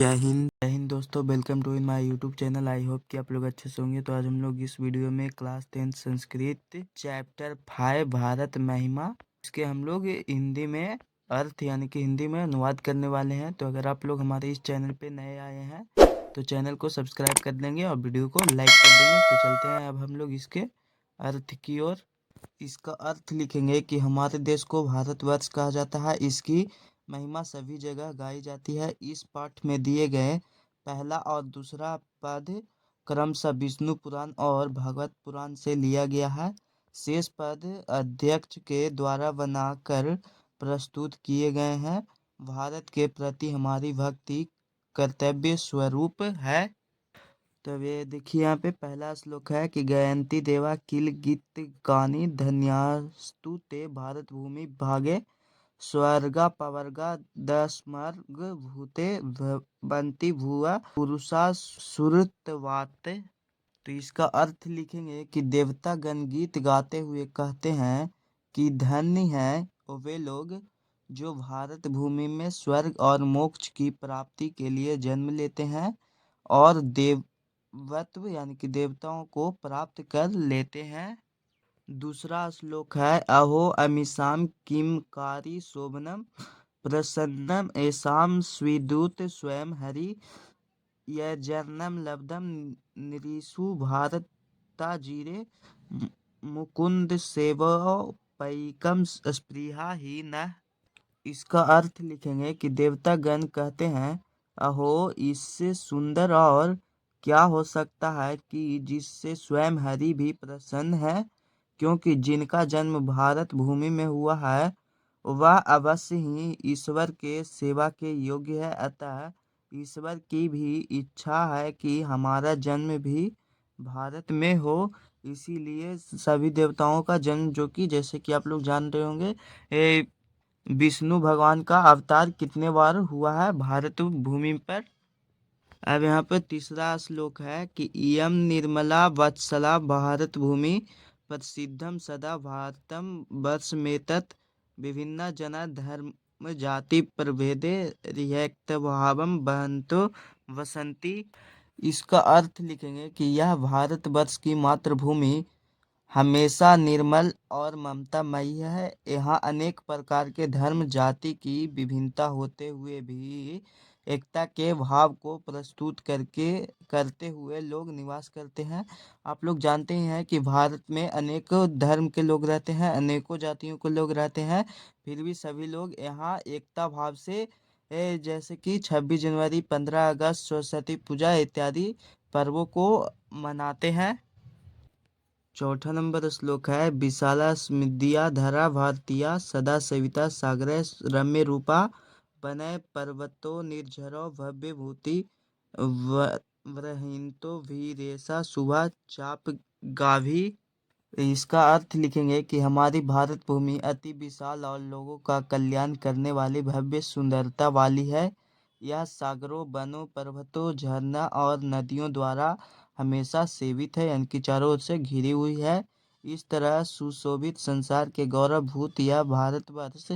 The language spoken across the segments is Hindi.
जय हिंद दोस्तों, welcome to in my YouTube channel. I hope कि आप लोग अच्छे से होंगे। तो आज हम लोग इस वीडियो में क्लास 10 संस्कृत चैप्टर 5 भारत महिमा, इसके हम लोग हिंदी में अर्थ यानी कि हिंदी में अनुवाद करने वाले हैं। तो अगर आप लोग हमारे इस चैनल पे नए आए हैं तो चैनल को सब्सक्राइब कर देंगे और वीडियो को लाइक कर देंगे। तो चलते हैं अब हम लोग इसके अर्थ की ओर। इसका अर्थ लिखेंगे कि हमारे देश को भारतवर्ष कहा जाता है, इसकी महिमा सभी जगह गाई जाती है। इस पाठ में दिए गए पहला और दूसरा पद क्रमशः विष्णु पुराण और भागवत पुराण से लिया गया है। शेष पद अध्यक्ष के द्वारा बनाकर प्रस्तुत किए गए हैं। भारत के प्रति हमारी भक्ति कर्तव्य स्वरूप है। तो ये देखिए, यहाँ पे पहला श्लोक है कि गयंती देवा किल गीत गानी धन्यास्तु ते भारत भूमि भागे स्वर्गा पवर्गा दस्मर्ग भूते बंती भुआ पुरुषा सुरतवाते। तो इसका अर्थ लिखेंगे कि देवता गण गीत गाते हुए कहते हैं कि धन्य है वे लोग जो भारत भूमि में स्वर्ग और मोक्ष की प्राप्ति के लिए जन्म लेते हैं और देवत्व यानी कि देवताओं को प्राप्त कर लेते हैं। दूसरा श्लोक है अहो अमीषाम किमकारी शोभनम प्रसन्नम ऐसाम स्वीदूत स्वयं हरि यजर्नम लब्धम निरीशु भारताजीरे मुकुंद सेवो पैकम स्पृहा ही न। इसका अर्थ लिखेंगे कि देवता गण कहते हैं अहो, इससे सुंदर और क्या हो सकता है कि जिससे स्वयं हरि भी प्रसन्न है, क्योंकि जिनका जन्म भारत भूमि में हुआ है वह अवश्य ही ईश्वर के सेवा के योग्य है। अतः ईश्वर की भी इच्छा है कि हमारा जन्म भी भारत में हो। इसीलिए सभी देवताओं का जन्म, जो कि जैसे कि आप लोग जान रहे होंगे, विष्णु भगवान का अवतार कितने बार हुआ है भारत भूमि पर। अब यहाँ पर तीसरा श्लोक है कि इयम निर्मला वत्सला भारत भूमि प्रसिद्धम सदा भारतम वर्षमेतत् विभिन्न जना धर्म जाति प्रभेदे रियक्त भावम बहंतो वसंती। इसका अर्थ लिखेंगे कि यह भारतवर्ष की मातृभूमि हमेशा निर्मल और ममतामयी है। यहाँ अनेक प्रकार के धर्म जाति की विभिन्नता होते हुए भी एकता के भाव को प्रस्तुत करते हुए लोग निवास करते हैं। आप लोग जानते ही हैं कि भारत में अनेक धर्म के लोग रहते हैं, अनेकों जातियों के लोग रहते हैं, फिर भी सभी लोग यहाँ एकता भाव से जैसे कि 26 जनवरी, 15 अगस्त, सरस्वती पूजा इत्यादि पर्वों को मनाते हैं। चौथा नंबर श्लोक है विशाला स्मिद्या धरा भारतीया सदा सविता सागरे रम्य रूपा वनय पर्वतो निर्झरो भव्य भूति व्रहिंतो वीरेशा शुभा चाप गाभी। इसका अर्थ लिखेंगे कि हमारी भारत भूमि अति विशाल और लोगों का कल्याण करने वाली भव्य सुंदरता वाली है। यह सागरों, वनों, पर्वतों, झरना और नदियों द्वारा हमेशा सेवित है, यानी कि चारों ओर से घिरी हुई है। इस तरह सुशोभित संसार के गौरवभूत यह भारतवर्ष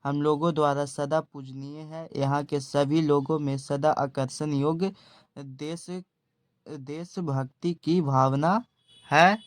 हम लोगों द्वारा सदा पूजनीय है। यहाँ के सभी लोगों में सदा आकर्षण योग्य देशभक्ति की भावना है।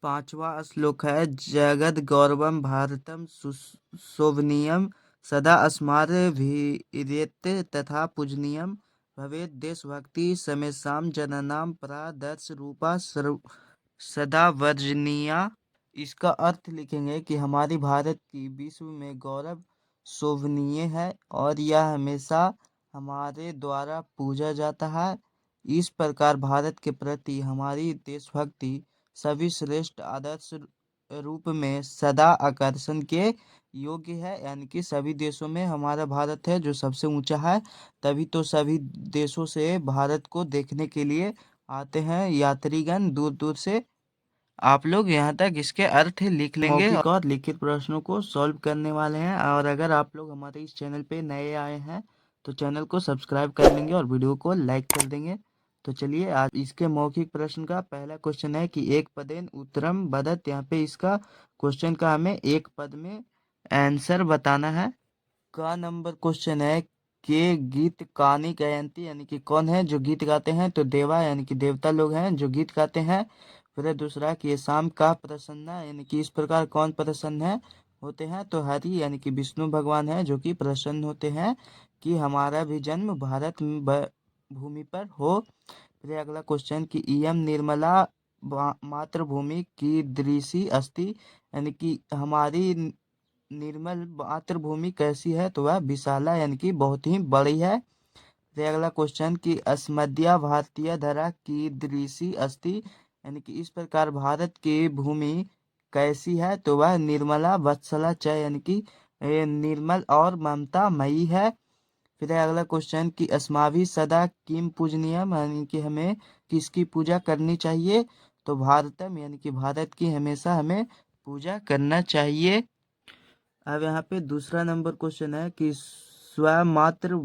पांचवा श्लोक है जगद गौरवम भारतम शोभनीयम सदा अस्माभिरेत तथा पूजनीयम भवेत देशभक्ति समेषां जनानां प्रादर्श रूपा सदा वर्जनीया। इसका अर्थ लिखेंगे कि हमारी भारत की विश्व में गौरव शोभनीय है और यह हमेशा हमारे द्वारा पूजा जाता है। इस प्रकार भारत के प्रति हमारी देशभक्ति सभी श्रेष्ठ आदर्श रूप में सदा आकर्षण के योग्य है, यानी कि सभी देशों में हमारा भारत है जो सबसे ऊंचा है। तभी तो सभी देशों से भारत को देखने के लिए आते हैं यात्रीगण दूर दूर से। आप लोग यहाँ तक इसके अर्थ लिख लेंगे और लिखित प्रश्नों को सॉल्व करने वाले हैं। और अगर आप लोग हमारे इस चैनल पे नए आए हैं तो चैनल को सब्सक्राइब कर लेंगे और वीडियो को लाइक कर देंगे। तो चलिए, आज इसके मौखिक प्रश्न का पहला क्वेश्चन है कि एक पदेन उत्तरम वदत। यहाँ पे इसका क्वेश्चन का हमें एक पद में आंसर बताना है। का नंबर क्वेश्चन है के गीत कानी गायंती यानी कि कौन है जो गीत गाते हैं, तो देवा यानी कि देवता लोग हैं जो गीत गाते हैं। फिर है दूसरा कि ये शाम का प्रसन्न यानी कि इस प्रकार कौन प्रसन्न है होते हैं, तो हरि यानी कि विष्णु भगवान है जो कि प्रसन्न होते हैं कि हमारा भी जन्म भारत भूमि पर हो। फिर अगला क्वेश्चन कि इयम निर्मला मातृभूमि की दृषि अस्ति यानी कि हमारी निर्मल मातृभूमि कैसी है, तो वह विशाला यानी कि बहुत ही बड़ी है। फिर अगला क्वेश्चन कि अस्मद्या भारतीय धरा की दृषि अस्ति यानी कि इस प्रकार भारत की भूमि कैसी है, तो वह निर्मला वत्सला च यानी कि निर्मल और ममता मई है। फिर है अगला क्वेश्चन कि अस्माभि सदा किम पूजनीयम यानी कि हमें किसकी पूजा करनी चाहिए, तो भारतम यानी कि भारत की हमेशा हमें पूजा करना चाहिए। अब यहाँ पे दूसरा नंबर क्वेश्चन है कि स्वमात्र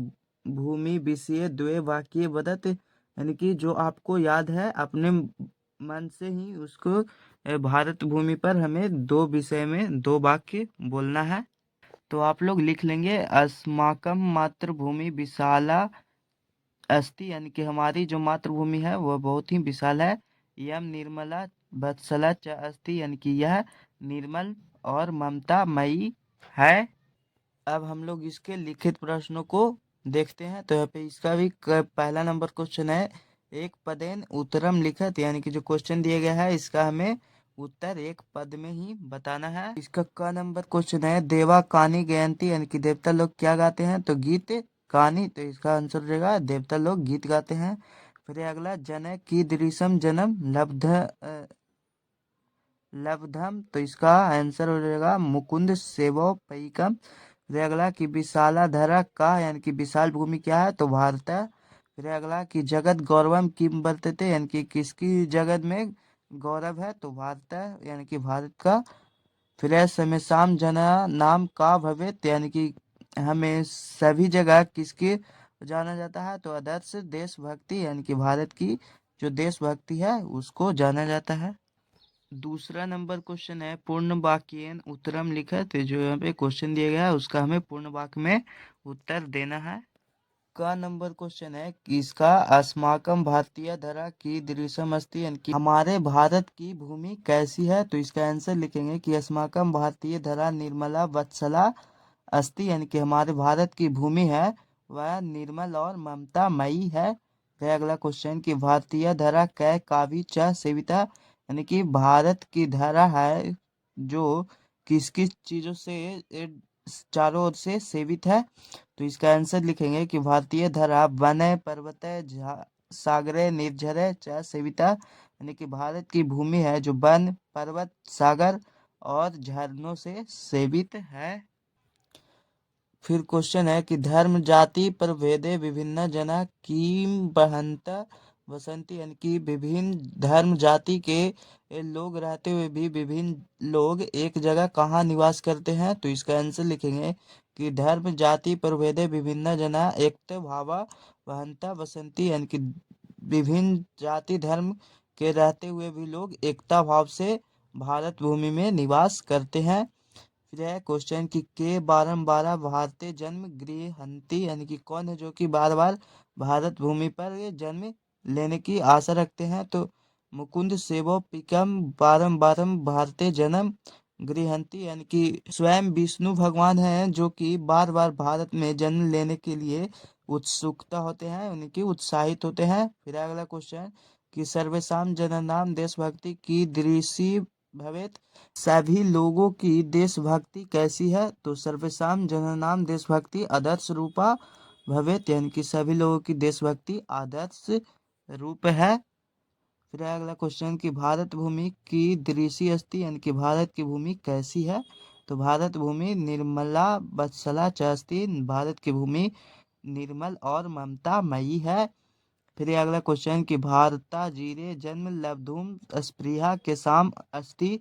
भूमि विषय द्वे वाक्य बदत यानी कि जो आपको याद है अपने मन से ही उसको भारत भूमि पर हमें दो विषय में दो वाक्य बोलना है। तो आप लोग लिख लेंगे अस्माकम मातृभूमि विशाला अस्ति यानी कि हमारी जो मातृभूमि है वह बहुत ही विशाल है। यम निर्मला वत्सला च अस्ति यानी कि यह निर्मल और ममता मई है। अब हम लोग इसके लिखित प्रश्नों को देखते हैं। तो यहाँ पे इसका भी पहला नंबर क्वेश्चन है एक पदेन उत्तरम लिखत यानी कि जो क्वेश्चन दिया गया है इसका हमें उत्तर एक पद में ही बताना है। इसका का नंबर क्वेश्चन है देवा कानी गयंती यानी कि देवता लोग क्या गाते हैं, तो गीत कहानी, तो इसका आंसर हो जाएगा देवता लोग गीत गाते हैं। फिर अगला जनक की दृसम जन्म लब्धम, तो इसका आंसर हो जाएगा मुकुंद सेवो पैकम। फिर अगला कि विशाला धरा का यानी कि विशाल भूमि क्या है, तो भारत है। फिर अगला कि जगत गौरवम किम वर्तते यानी कि किसकी जगत में गौरव है, तो भारत है यानी कि भारत का। फिर समय शाम जना नाम का भवेत यानी कि हमें सभी जगह किसके जाना जाता है, तो आदर्श देशभक्ति यानी कि भारत की जो देशभक्ति है उसको जाना जाता है। दूसरा नंबर क्वेश्चन है पूर्ण वाक्यन उत्तरम लिखत, जो यहाँ पे क्वेश्चन दिया गया है उसका हमें पूर्ण वाक्य में उत्तर देना है। का नंबर क्वेश्चन है कि इसका अस्माकम भारतीय धरा की दृश्यम अस्ति यानी कि हमारे भारत की भूमि कैसी है, तो इसका आंसर लिखेंगे कि अस्माकम भारतीय धरा निर्मला वत्सला अस्ति यानी कि हमारे भारत की भूमि है वह निर्मल और ममता मई है। फिर अगला क्वेश्चन कि भारतीय धरा कै काव्य च सेविता यानी कि भारत की धरा है जो किस किस चीजों से चारों ओर से सेवित है, तो इसका आंसर लिखेंगे कि भारतीय धरा वन पर्वत सागरे निर्झरे च सेविता यानी कि भारत की भूमि है जो वन पर्वत सागर और झरनों से सेवित है। फिर क्वेश्चन है कि धर्म जाति पर भेदे विभिन्न जना किम बहंत वसंती यानी कि विभिन्न धर्म जाति के लोग रहते हुए भी विभिन्न लोग एक जगह कहाँ निवास करते हैं, तो इसका आंसर लिखेंगे कि धर्म जाति पर भेदे विभिन्न जना एकता भावा वहंता वसंती यानी कि विभिन्न जाति धर्म के रहते हुए भी लोग एकता भाव से भारत भूमि में निवास करते हैं। फिर है क्वेश्चन कि के बारम्बार भारतीय जन्म गृहंती यानी कि कौन है जो कि बार बार भारत भूमि पर जन्म लेने की आशा रखते हैं, तो मुकुंद सेवो पिकम बारम्बार भारतीय जन्म गृहंती यानी कि स्वयं विष्णु भगवान हैं जो कि बार बार भारत में जन्म लेने के लिए उत्सुकता होते हैं उनकी उत्साहित होते हैं। फिर अगला क्वेश्चन कि सर्वेशम जननाम देशभक्ति की दृषि भवेत सभी लोगों की देशभक्ति कैसी है, तो सर्वेशम जननाम देशभक्ति आदर्श रूपा भवेत यानी कि सभी लोगों की देशभक्ति आदर्श रूप है। फिर अगला क्वेश्चन कि भारत भूमि की दृषि अस्ति यानी कि भारत की भूमि कैसी है, तो भारत भूमि निर्मला वत्सला च अस्ति भारत की भूमि निर्मल और ममता मई है। फिर ये अगला क्वेश्चन कि भारता जीरे जन्म लब्धुम स्पृहा के साम अस्ति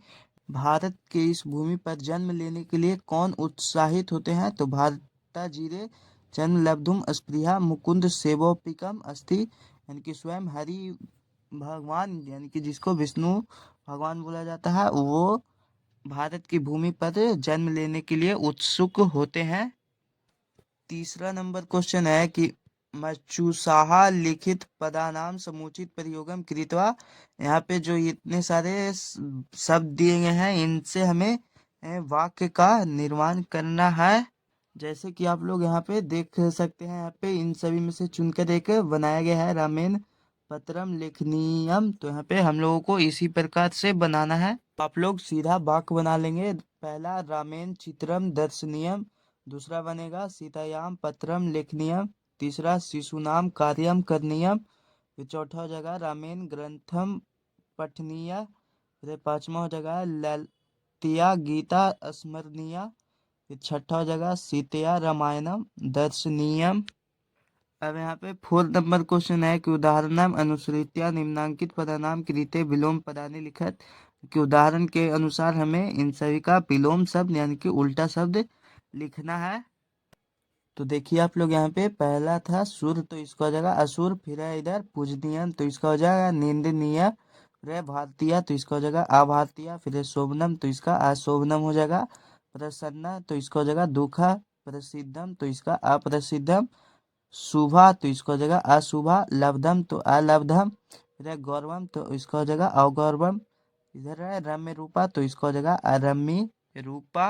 भारत के इस भूमि पर जन्म लेने के लिए कौन उत्साहित होते हैं, तो भारता जीरे जन्म लब्धुम स्पृहा मुकुंद सेवोपिकम अस्ति यानी कि स्वयं हरि भगवान यानी कि जिसको विष्णु भगवान बोला जाता है वो भारत की भूमि पर जन्म लेने के लिए उत्सुक होते हैं। तीसरा नंबर क्वेश्चन है कि मचुसाहा लिखित पदानाम समुचित प्रयोगम कृत्वा। यहाँ पे जो इतने सारे शब्द दिए गए हैं इनसे हमें वाक्य का निर्माण करना है। जैसे कि आप लोग यहाँ पे देख सकते हैं, यहाँ पे इन सभी में से चुनकर एक बनाया गया है, रामेन पत्रम लेखनीयम। तो यहाँ पे हम लोगों को इसी प्रकार से बनाना है। आप लोग सीधा वाक्य बना लेंगे। पहला रामेन चित्रम दर्शनीयम, दूसरा बनेगा सीतायाम पत्रम लेखनीयम, तीसरा शिशुनाम कार्यम करणीयम, फिर चौथा हो जाएगा रामेन ग्रंथम पठनीय, फिर पांचवा हो जाएगा ललिया गीता स्मरणीय, फिर छठा हो जाएगा सीतया रामायणम दर्शनीयम। अब यहाँ पे फोर्थ नंबर क्वेश्चन है कि उदाहरणम अनुसृत्या निम्नांकित पदानाम कृते विलोम पदानि लिखत। कि उदाहरण के अनुसार हमें इन सभी का विलोम शब्द यानी कि उल्टा शब्द लिखना है। तो देखिए आप लोग, यहाँ पे पहला था सुर, तो इसका हो जाएगा असुर। फिर है इधर पूजनीयम, तो इसका हो जाएगा निंदनीय। फिर है भारतीय, तो इसका हो जाएगा अभारतीय। फिर है शोभनम, तो इसका अशोभनम हो जाएगा। प्रसन्न, तो इसका हो जाएगा दुखा। प्रसिद्धम, तो इसका अप्रसिद्धम। शुभा, तो इसका हो जाएगा अशुभा। लब्धम, तो अलब्धम। फिर है गौरवम, तो इसका हो जाएगा अगौरवम। इधर है रम्य रूपा, तो इसका हो जाएगा अरम्य रूपा।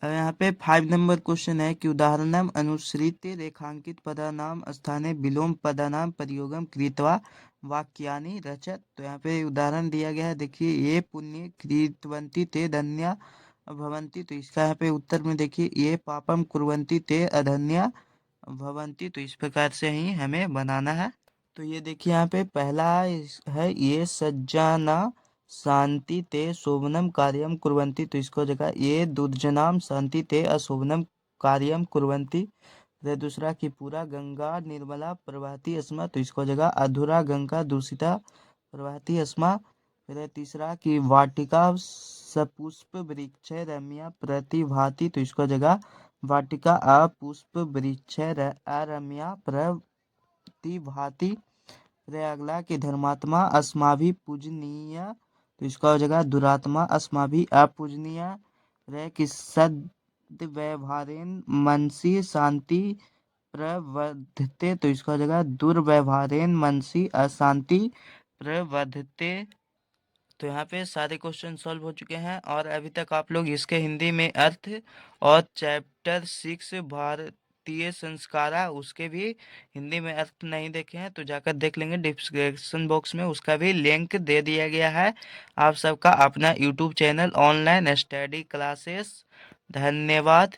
अब यहाँ पे 5 नंबर क्वेश्चन है कि उदाहरणम अनुसृत रेखांकित पदानाम स्थाने विलोम पदानाम प्रयोगम कृत्वा वाक्यानि रचत। तो यहाँ पे उदाहरण दिया गया है, देखिए ये पुण्य कृतवंती ते धन्या भवंती। तो इसका यहाँ पे उत्तर में देखिए ये पापम कुर्वंती ते अधन्या भवंती। तो इस प्रकार से ही हमें बनाना है। तो ये देखिए यहाँ पे पहला है ये सज्जाना शांति ते शोभनम कार्यम कुर्वन्ति। तो इसको जगह ये दुर्जनाम शांति ते अशोभनम कार्यम कुर्वन्ति। फिर दूसरा कि पूरा गंगा निर्मला प्रवहति अस्मा। तो इसको जगह अधूरा गंगा दूषिता प्रवहति अस्मा। फिर तीसरा कि वाटिका सपुष्प वृक्ष रम्या प्रतिभाति। तो इसको जगह वाटिका अपुष्प वृक्ष अरम्या प्रतिभाति। फिर अगला कि धर्मात्मा अस्माभि पूजनीय। तो इसका हो जाएगा दुरात्मा अस्माभि अपूजनीय। फिर कि सद व्यवहारेन मनसी शांति प्रवर्धते। तो इसका हो जाएगा दुर्व्यवहारेन मनसी अशांति प्रवर्धते। तो यहाँ पे सारे क्वेश्चन सॉल्व हो चुके हैं और अभी तक आप लोग इसके हिंदी में अर्थ और चैप्टर 6 भारतीय संस्कारा उसके भी हिंदी में अर्थ नहीं देखे हैं तो जाकर देख लेंगे, डिस्क्रिप्शन बॉक्स में उसका भी लिंक दे दिया गया है। आप सबका अपना YouTube channel online study classes. धन्यवाद।